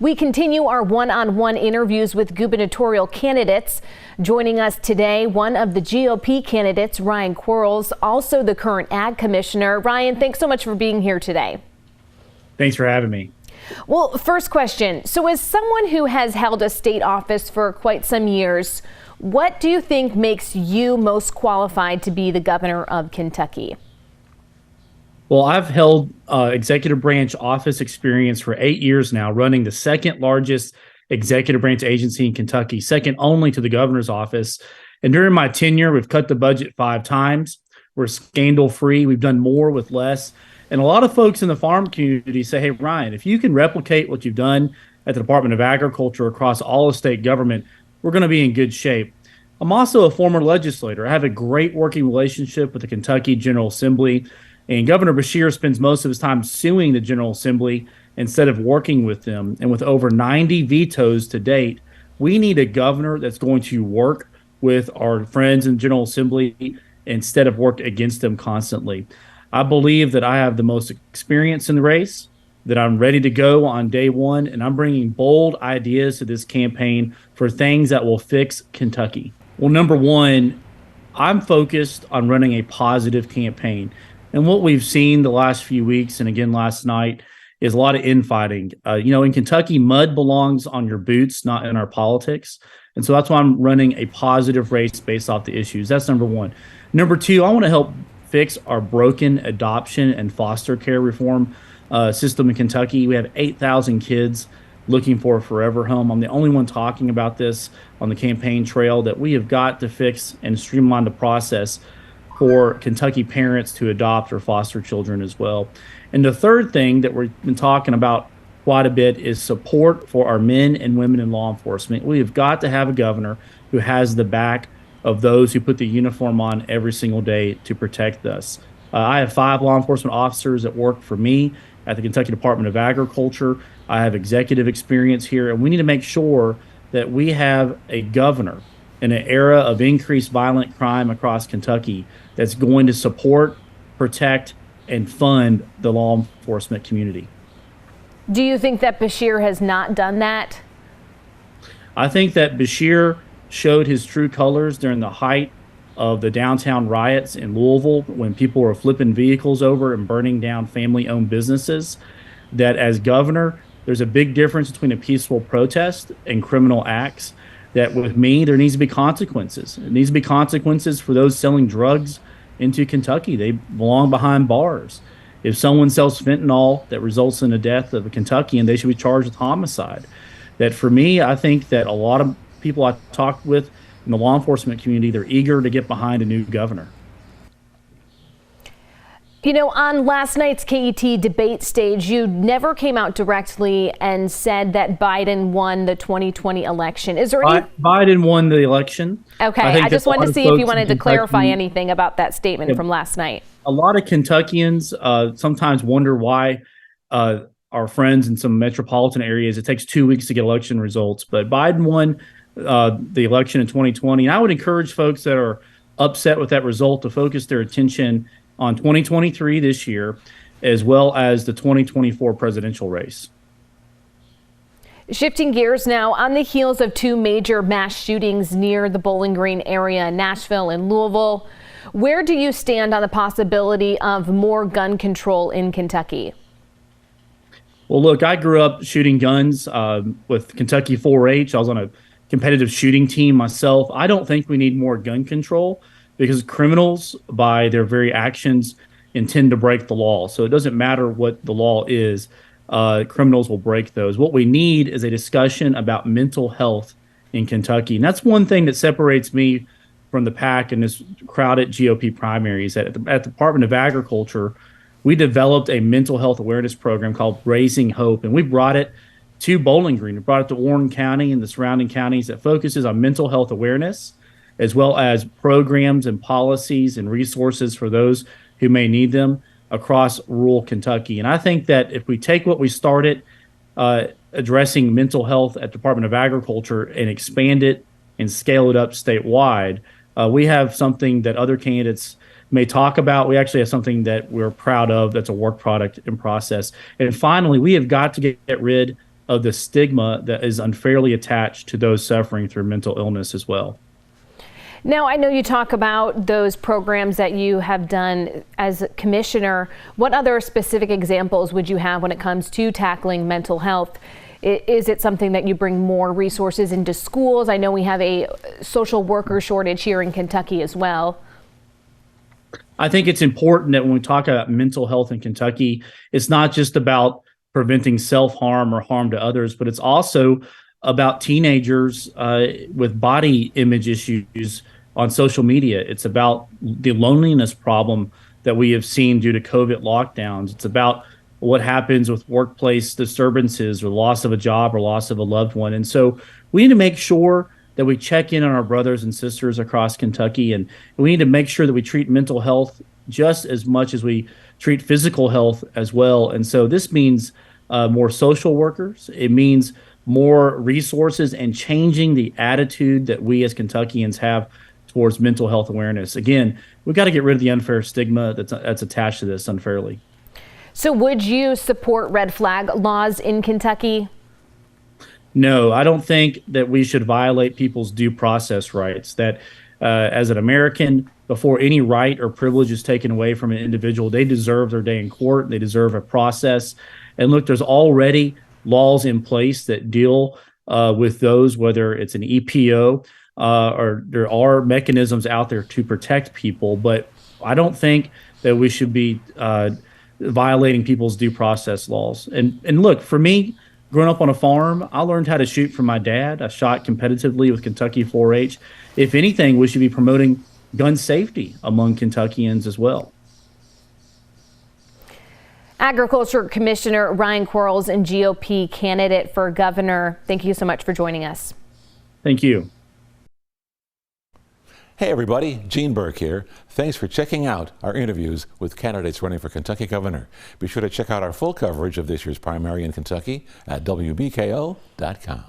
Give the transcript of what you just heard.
We continue our one-on-one interviews with gubernatorial candidates. Joining us today, one of the GOP candidates, Ryan Quarles, also the current Ag Commissioner. Ryan, thanks so much for being here today. Thanks for having me. Well, first question. So as someone who has held a state office for quite some years, what do you think makes you most qualified to be the governor of Kentucky? Well, I've held executive branch office experience for 8 years now, running the second largest executive branch agency in Kentucky, second only to the governor's office. And during my tenure, we've cut the budget 5 times. We're scandal free. We've done more with less. And a lot of folks in the farm community say, hey, Ryan, if you can replicate what you've done at the Department of Agriculture across all of state government, we're going to be in good shape. I'm also a former legislator. I have a great working relationship with the Kentucky General Assembly. And Governor Beshear spends most of his time suing the General Assembly instead of working with them. And with over 90 vetoes to date, we need a governor that's going to work with our friends in the General Assembly instead of work against them constantly. I believe that I have the most experience in the race, that I'm ready to go on day one, and I'm bringing bold ideas to this campaign for things that will fix Kentucky. Well, number one, I'm focused on running a positive campaign. And what we've seen the last few weeks, and again last night, is a lot of infighting. In Kentucky, mud belongs on your boots, not in our politics. And so that's why I'm running a positive race based off the issues. That's number one. Number two, I want to help fix our broken adoption and foster care reform system in Kentucky. We have 8,000 kids looking for a forever home. I'm the only one talking about this on the campaign trail, that we have got to fix and streamline the process for Kentucky parents to adopt or foster children as well. And the third thing that we've been talking about quite a bit is support for our men and women in law enforcement. We have got to have a governor who has the back of those who put the uniform on every single day to protect us. I have 5 law enforcement officers that work for me at the Kentucky Department of Agriculture. I have executive experience here, and we need to make sure that we have a governor in an era of increased violent crime across Kentucky that's going to support, protect, and fund the law enforcement community. Do you think that Beshear has not done that? I think that Beshear showed his true colors during the height of the downtown riots in Louisville, when people were flipping vehicles over and burning down family-owned businesses. That as governor, there's a big difference between a peaceful protest and criminal acts. That with me, there needs to be consequences. It needs to be consequences for those selling drugs into Kentucky. They belong behind bars. If someone sells fentanyl that results in the death of a Kentuckian, they should be charged with homicide. That for me, I think that a lot of people I talked with in the law enforcement community, they're eager to get behind a new governor. You know, on last night's KET debate stage, you never came out directly and said that Biden won the 2020 election. Is there any... Biden won the election. Okay, I just wanted to see if you wanted to clarify anything about that statement from last night. A lot of Kentuckians sometimes wonder why our friends in some metropolitan areas, it takes 2 weeks to get election results. But Biden won the election in 2020. And I would encourage folks that are upset with that result to focus their attention on 2023 this year, as well as the 2024 presidential race. Shifting gears now, on the heels of 2 major mass shootings near the Bowling Green area in Nashville and Louisville, where do you stand on the possibility of more gun control in Kentucky? Well, look, I grew up shooting guns with Kentucky 4-H. I was on a competitive shooting team myself. I don't think we need more gun control, because criminals, by their very actions, intend to break the law. So it doesn't matter what the law is, criminals will break those. What we need is a discussion about mental health in Kentucky. And that's one thing that separates me from the pack in this crowded GOP primaries. At the Department of Agriculture, we developed a mental health awareness program called Raising Hope, and we brought it to Bowling Green. We brought it to Warren County and the surrounding counties that focuses on mental health awareness, as well as programs and policies and resources for those who may need them across rural Kentucky. And I think that if we take what we started addressing mental health at Department of Agriculture and expand it and scale it up statewide, we have something that other candidates may talk about. We actually have something that we're proud of that's a work product in process. And finally, we have got to get rid of the stigma that is unfairly attached to those suffering through mental illness as well. Now, I know you talk about those programs that you have done as commissioner. What other specific examples would you have when it comes to tackling mental health? Is it something that you bring more resources into schools? I know we have a social worker shortage here in Kentucky as well. I think it's important that when we talk about mental health in Kentucky, it's not just about preventing self-harm or harm to others, but it's also about teenagers with body image issues on social media. It's about the loneliness problem that we have seen due to COVID lockdowns. It's about what happens with workplace disturbances or loss of a job or loss of a loved one. And so we need to make sure that we check in on our brothers and sisters across Kentucky, and we need to make sure that we treat mental health just as much as we treat physical health as well. And so this means more social workers. It means more resources and changing the attitude that we as Kentuckians have towards mental health awareness. Again, we've got to get rid of the unfair stigma that's attached to this unfairly. So would you support red flag laws in Kentucky? No, I don't think that we should violate people's due process rights. That as an American, before any right or privilege is taken away from an individual, they deserve their day in court. They deserve a process. And look, there's already laws in place that deal with those, whether it's an EPO or there are mechanisms out there to protect people. But I don't think that we should be violating people's due process laws. And look, for me, growing up on a farm, I learned how to shoot from my dad. I shot competitively with Kentucky 4-H. If anything, we should be promoting gun safety among Kentuckians as well. Agriculture Commissioner Ryan Quarles and GOP candidate for governor, thank you so much for joining us. Thank you. Hey everybody, Gene Burke here. Thanks for checking out our interviews with candidates running for Kentucky governor. Be sure to check out our full coverage of this year's primary in Kentucky at WBKO.com.